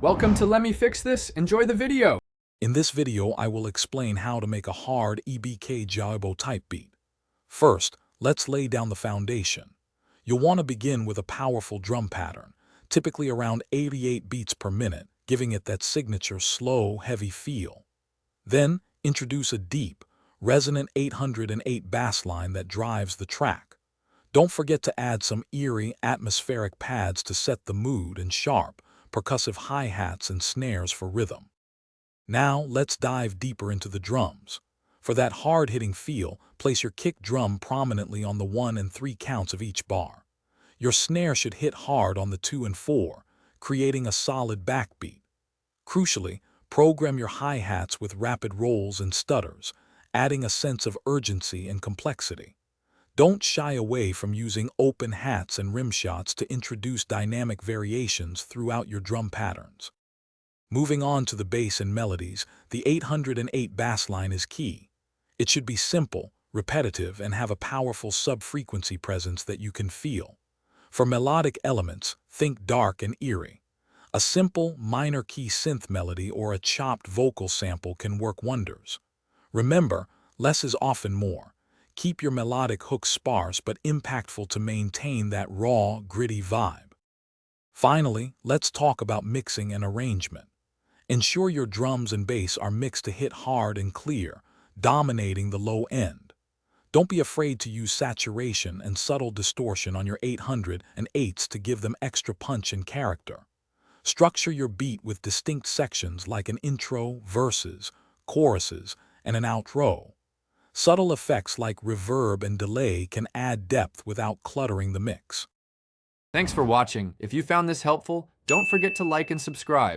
Welcome to Let Me Fix This. Enjoy the video. In this video, I will explain how to make a hard Ebk Jaaybo type beat. First, let's lay down the foundation. You'll want to begin with a powerful drum pattern, typically around 88 beats per minute, giving it that signature slow, heavy feel. Then, introduce a deep, resonant 808 bass line that drives the track. Don't forget to add some eerie, atmospheric pads to set the mood and sharp, percussive hi-hats and snares for rhythm. Now, let's dive deeper into the drums. For that hard-hitting feel, place your kick drum prominently on the 1 and 3 counts of each bar. Your snare should hit hard on the 2 and 4, creating a solid backbeat. Crucially, program your hi-hats with rapid rolls and stutters, adding a sense of urgency and complexity. Don't shy away from using open hats and rim shots to introduce dynamic variations throughout your drum patterns. Moving on to the bass and melodies, the 808 bass line is key. It should be simple, repetitive, and have a powerful sub-frequency presence that you can feel. For melodic elements, think dark and eerie. A simple, minor key synth melody or a chopped vocal sample can work wonders. Remember, less is often more. Keep your melodic hooks sparse but impactful to maintain that raw, gritty vibe. Finally, let's talk about mixing and arrangement. Ensure your drums and bass are mixed to hit hard and clear, dominating the low end. Don't be afraid to use saturation and subtle distortion on your 808s to give them extra punch and character. Structure your beat with distinct sections like an intro, verses, choruses, and an outro. Subtle effects like reverb and delay can add depth without cluttering the mix. Thanks for watching. If you found this helpful, don't forget to like and subscribe.